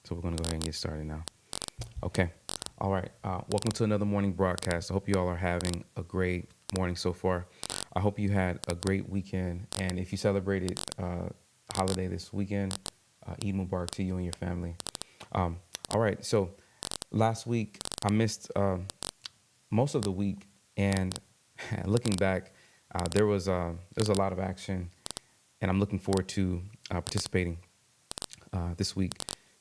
So we're going to go ahead and get started now. Okay. All right. Welcome to another morning broadcast. I hope you all are having a great morning so far. I hope you had a great weekend. And if you celebrated holiday this weekend, Eid Mubarak to you and your family. Um, all right. So last week, I missed most of the week. And looking back, there was a lot of action. And I'm looking forward to participating this week.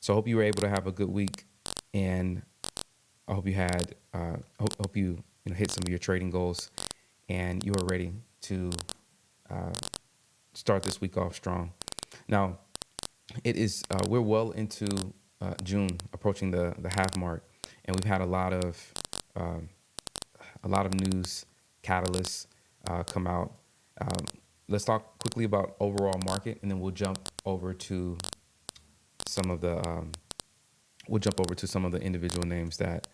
So I hope you were able to have a good week, and I hope you had hope you hit some of your trading goals, and you are ready to uh, start this week off strong. Now it is we're well into June, approaching the half mark, and we've had um, a lot of news catalysts come out. Um, let's talk quickly about overall market, and then some of the we'll jump over to some of the individual names that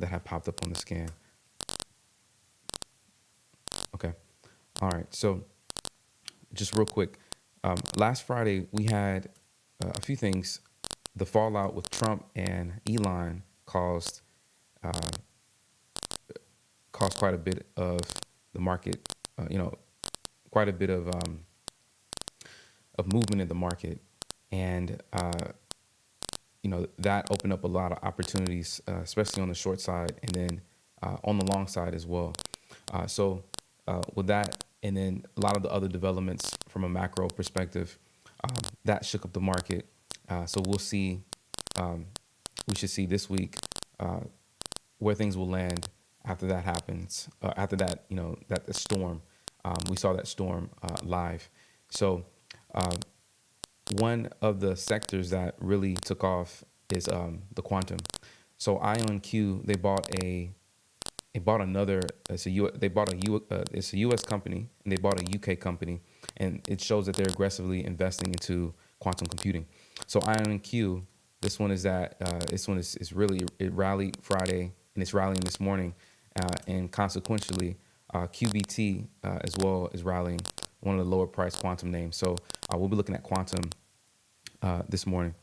have popped up on the scan. Okay. All right. So just real quick, last Friday we had a few things. The fallout with Trump and Elon uh, caused quite a bit of the market. Quite a bit of movement in the market, and that opened up a lot of opportunities, especially on the short side, and then on the long side as well. With that, and then a lot of the other developments from a macro perspective, that shook up the market. So we'll see. Um, we should see this week uh, where things will land after that happens. After that, that the storm. We saw that storm live. So uh, one of the sectors that really took off is the quantum. So IonQ, they bought another. They bought it's a U.S. company, and they bought a UK company, and it shows that they're aggressively investing into quantum computing. So IonQ, this one is really, it rallied Friday, and it's rallying this morning, and consequentially, QBT as well is rallying, one of the lower price quantum names. So we'll be looking at quantum this morning.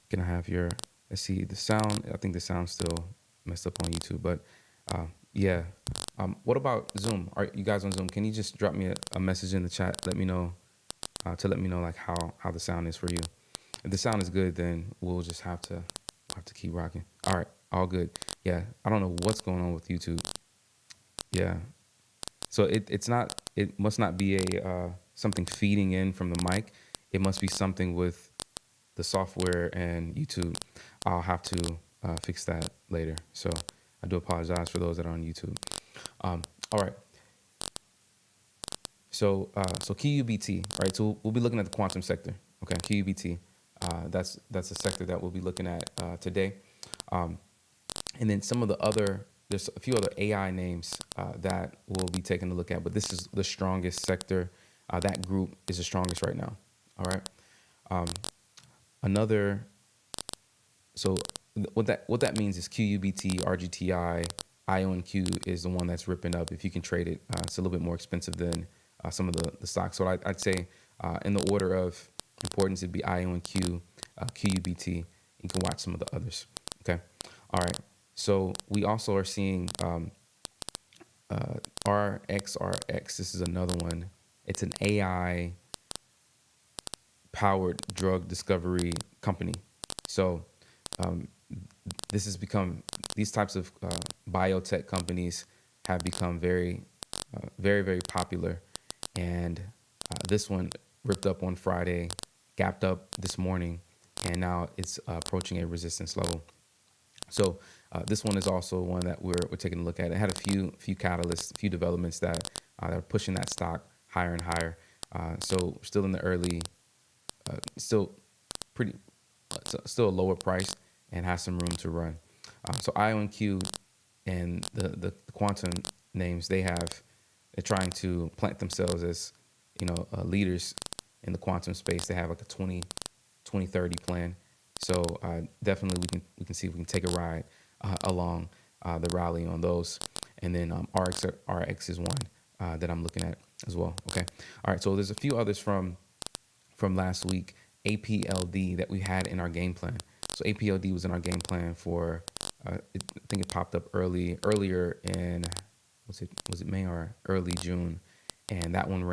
Can I have your? Let's see the sound. I think the sound's still messed up on YouTube, but yeah. What about Zoom? Are you guys on Zoom? Can you just drop me a message in the chat? Let me know let me know like how the sound is for you. If the sound is good, then we'll just have to keep rocking. All right, all good. Yeah, I don't know what's going on with YouTube. Yeah, so it must not be a something feeding in from the mic. It must be something with the software and YouTube. I'll have to fix that later. So I do apologize for those that are on YouTube. All right. So QUBT, right? So we'll be looking at the quantum sector. Okay, QUBT. That's a sector that we'll be looking at today. Um, and then there's a few other AI names that we'll be taking a look at, but this is the strongest sector. That group is the strongest right now. All right. Um, another So what that means is QUBT, RGTI, IONQ is the one that's ripping up. If you can trade it, it's a little bit more expensive than some of the stocks. So I'd say in the order of importance, it'd be IONQ, QUBT. You can watch some of the others. Okay. All right. So we also are seeing RXRX. This is another one. It's an AI powered drug discovery company. So um, this has become these types of biotech companies have become very popular, and this one ripped up on Friday, gapped up this morning, and now it's approaching a resistance level. So this one is also one that we're taking a look at. It had a few catalysts, a few developments that are pushing that stock higher and higher. So still in the early, still pretty, still a lower price and has some room to run. So IonQ and the quantum names they're trying to plant themselves as leaders in the quantum space. They have like a 2030 plan. So definitely we can see if we can take a ride along the rally on those. And then RX is one that I'm looking at as well. Okay. All right. So there's a few others from last week. APLD that we had in our game plan. So APLD was in our game plan for, I think it popped up earlier in, was it May or early June, and that one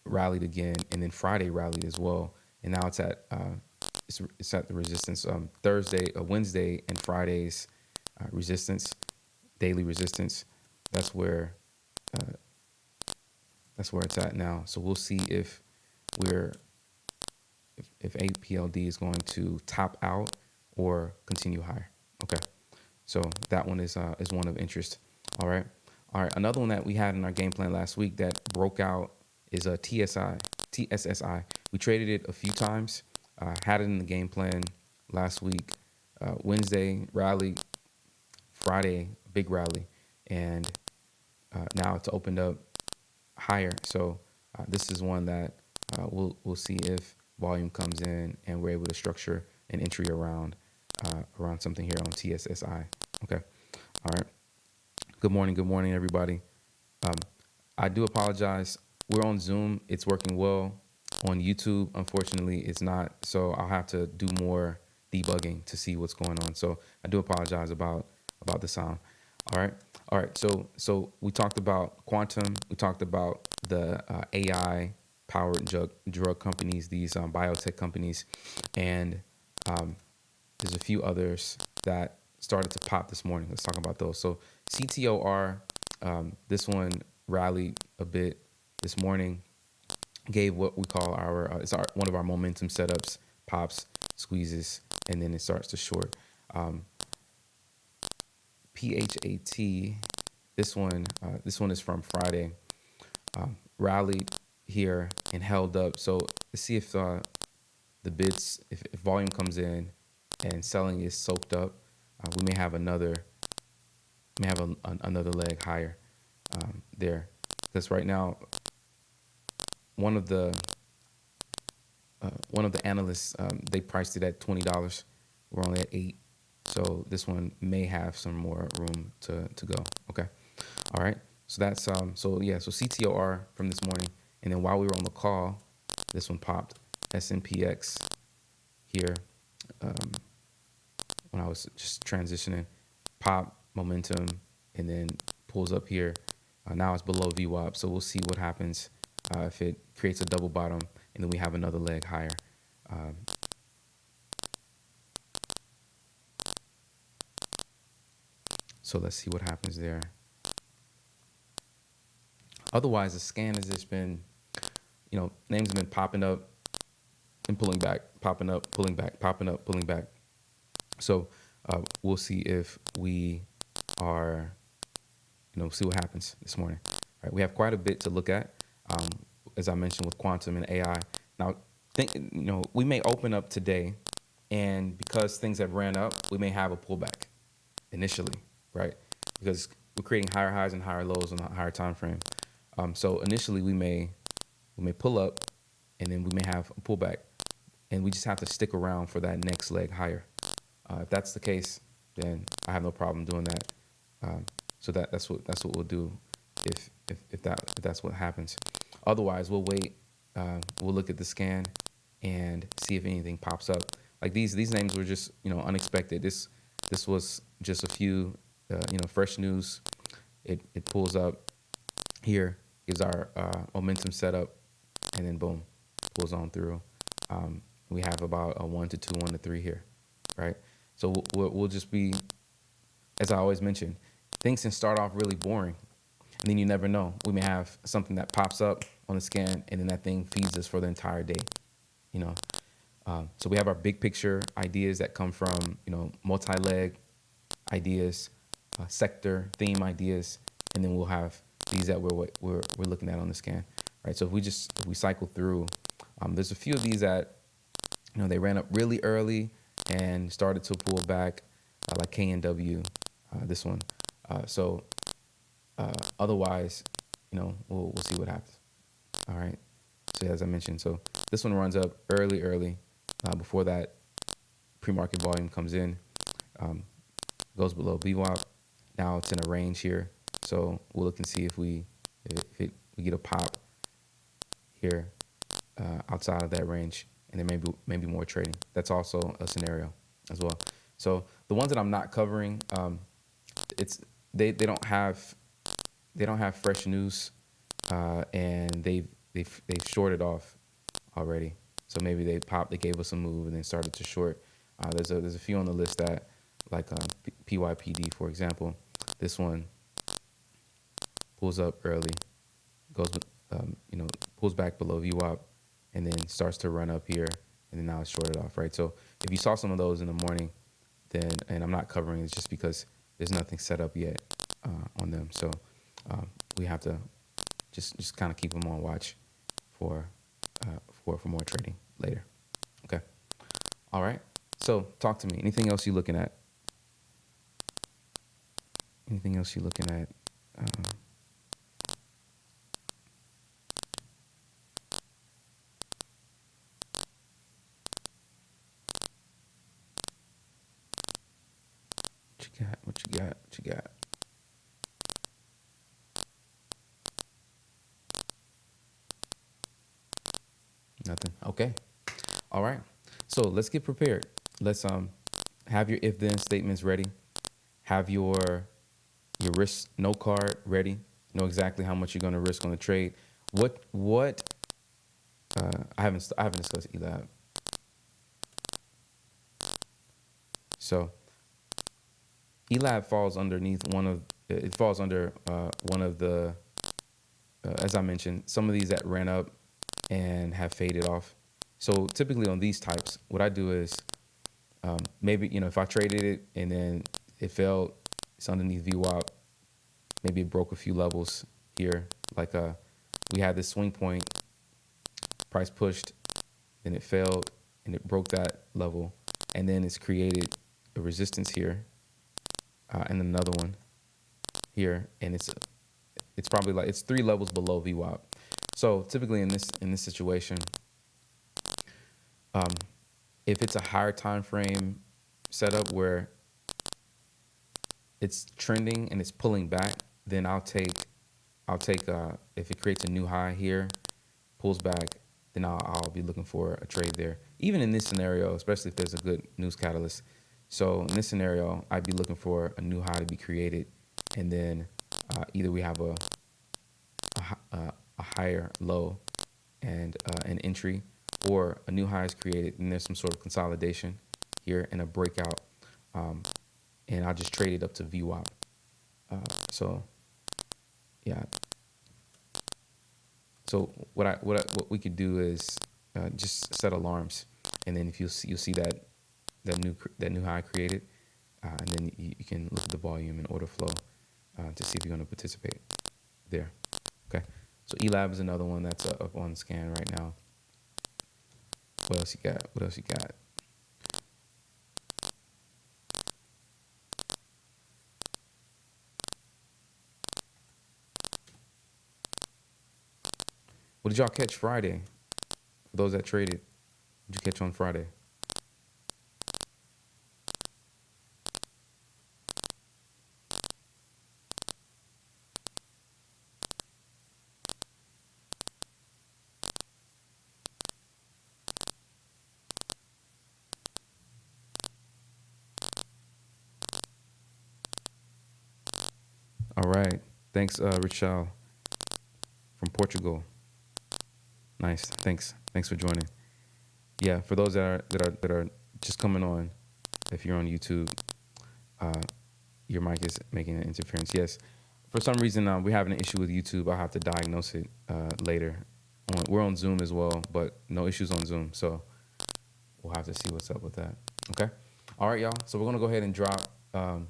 rallied again, and then Friday rallied as well, and now it's at the resistance. Wednesday and Friday's resistance, daily resistance. That's where it's at now. So we'll see we're if APLD is going to top out or continue higher. Okay, so that one is one of interest. All right. Another one that we had in our game plan last week that broke out is a TSSI. We traded it a few times. Had it in the game plan last week. Wednesday rally, Friday big rally, and now it's opened up higher. So this is one that we'll see if volume comes in and we're able to structure an entry around something here on TSSI. Okay. All right. Good morning, everybody. I do apologize. We're on Zoom. It's working well. On YouTube, unfortunately, it's not. So I'll have to do more debugging to see what's going on. So I do apologize about the sound. All right. So we talked about quantum. We talked about the AI powered drug companies, these biotech companies, and there's a few others that started to pop this morning. Let's talk about those. So CTOR, this one rallied a bit this morning, gave what we call one of our momentum setups, pops, squeezes, and then it starts to short. PHAT, this one is from Friday, rallied here and held up. So let's see if the bids, if volume comes in and selling is soaked up, we may have another leg higher there, because right now one of the analysts, they priced it at $20. We're only at $8, so this one may have some more room to go. Okay, all right. So that's so CTOR from this morning, and then while we were on the call, this one popped. SNPX here, when I was just transitioning, pop momentum, and then pulls up here. Now it's below VWAP, so we'll see what happens if it creates a double bottom, and then we have another leg higher. So let's see what happens there. Otherwise, the scan has just been, names have been popping up and pulling back, popping up, pulling back, popping up, pulling back. So we'll see if we are, see what happens this morning. All right, we have quite a bit to look at, as I mentioned, with quantum and AI. Now, we may open up today, and because things have ran up, we may have a pullback initially, right? Because we're creating higher highs and higher lows on a higher time frame. So initially, we may pull up, and then we may have a pullback, and we just have to stick around for that next leg higher. If that's the case, then I have no problem doing that. So that's what we'll do if that's what happens. Otherwise, we'll wait. We'll look at the scan and see if anything pops up. Like these names were just unexpected. This was just a few fresh news. It pulls up here, gives our momentum setup, and then boom, pulls on through. We have about a 1 to 2, 1 to 3 here, right? So we'll just be, as I always mention, things can start off really boring, and then you never know. We may have something that pops up on the scan, and then that thing feeds us for the entire day, So we have our big picture ideas that come from, multi-leg ideas, sector theme ideas, and then we'll have these that we're looking at on the scan, right? So if we cycle through, there's a few of these that, they ran up really early and started to pull back, like KNW, this one. Otherwise, we'll see what happens. All right. So as I mentioned, so this one runs up early, before that pre-market volume comes in, goes below VWAP. Now it's in a range here. So we'll look and see if we get a pop here outside of that range, and then maybe more trading. That's also a scenario as well. So the ones that I'm not covering, it's they don't have fresh news, and they've shorted off already. So maybe they gave us a move and then started to short. There's a few on the list that, like PYPD, for example. This one pulls up early, goes pulls back below VWAP, and then starts to run up here, and then now it's shorted off, right? So if you saw some of those in the morning, then, and I'm not covering it just because there's nothing set up yet on them. So we have to just kind of keep them on watch for more trading later. Okay. All right. So talk to me. Anything else you looking at? Anything else you looking at? What you got? What you got? What you got? Nothing. Okay. All right. So let's get prepared. Let's have your if then statements ready. Have your risk no card ready. Know exactly how much you're going to risk on the trade. What I haven't discussed ELAB. So ELAB falls underneath one of the as I mentioned, some of these that ran up and have faded off. So typically on these types, what I do is maybe, if I traded it and then it fell, it's underneath VWAP, maybe it broke a few levels here. Like we had this swing point, price pushed, then it failed and it broke that level, and then it's created a resistance here and another one here, and it's probably like it's 3 levels below VWAP. So typically in this situation, if it's a higher time frame setup where it's trending and it's pulling back, then I'll take if it creates a new high here, pulls back, then I'll be looking for a trade there. Even in this scenario, especially if there's a good news catalyst. So in this scenario, I'd be looking for a new high to be created, and then either we have a higher low and an entry, or a new high is created and there's some sort of consolidation here and a breakout, and I'll just trade it up to VWAP. So yeah. So what we could do is just set alarms, and then if you'll see that new high created, and then you can look at the volume and order flow to see if you're going to participate there. Okay. So ELAB is another one that's up on scan right now. What else you got? What else you got? What did y'all catch Friday? For those that traded, what did you catch on Friday? All right. Thanks, Richel from Portugal. Nice. Thanks for joining. Yeah, for those that are just coming on, if you're on YouTube, your mic is making an interference. Yes, for some reason we're having an issue with YouTube. I'll have to diagnose it later. We're on Zoom as well, but no issues on Zoom, so we'll have to see what's up with that. Okay. All right, y'all. So we're gonna go ahead and drop the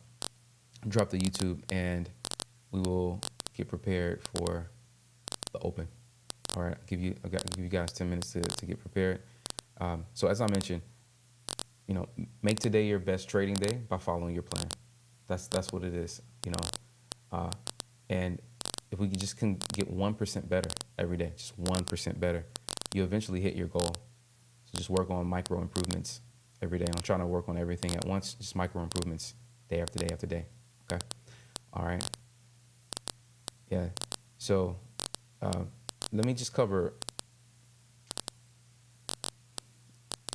YouTube, and we will get prepared for the open. All right, I'll give you guys 10 minutes to get prepared. So as I mentioned, make today your best trading day by following your plan. That's what it is, and if we can get 1% better every day, just 1% better, you eventually hit your goal. So just work on micro improvements every day. I'm trying to work on everything at once, just micro improvements day after day after day. Okay. All right. Yeah. So let me just cover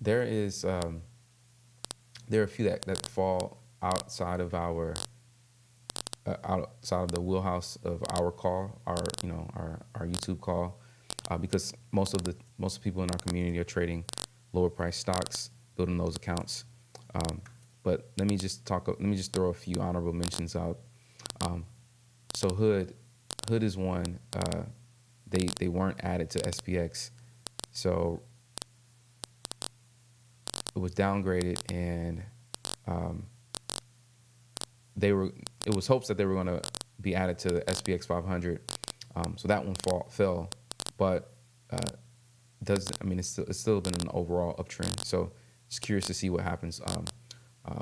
there is there are a few that fall outside of the wheelhouse of our call, our YouTube call, because most people in our community are trading lower price stocks, building those accounts. Um, but let me just throw a few honorable mentions out. Um, so Hood is one. They weren't added to SPX, so it was downgraded, and um, they were it was hopes that they were going to be added to the SPX 500. So that one fell, but does I mean it's still been an overall uptrend. So just curious to see what happens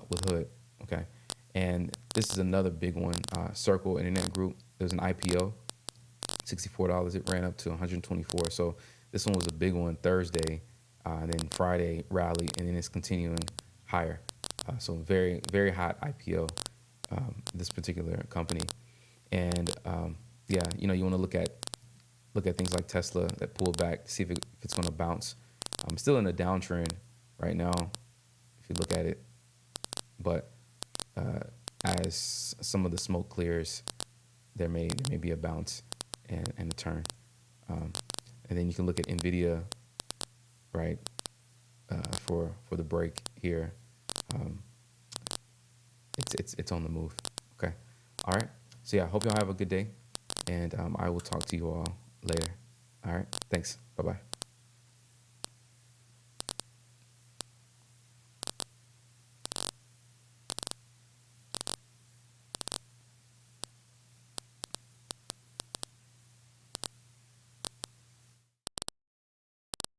with Hood. Okay, and this is another big one. Circle Internet Group. There's an IPO, $64. It ran up to 124. So this one was a big one Thursday, and then Friday rally, and then it's continuing higher. So very very hot IPO. This particular company, and yeah, you want to look at things like Tesla that pulled back to see if it's going to bounce. I'm still in a downtrend right now, if you look at it, but as some of the smoke clears, there may be a bounce and a turn. Um, and then you can look at Nvidia, right, for the break here. Um, it's on the move. Okay, all right. So yeah, I hope y'all have a good day, and I will talk to you all later. All right, thanks. Bye bye.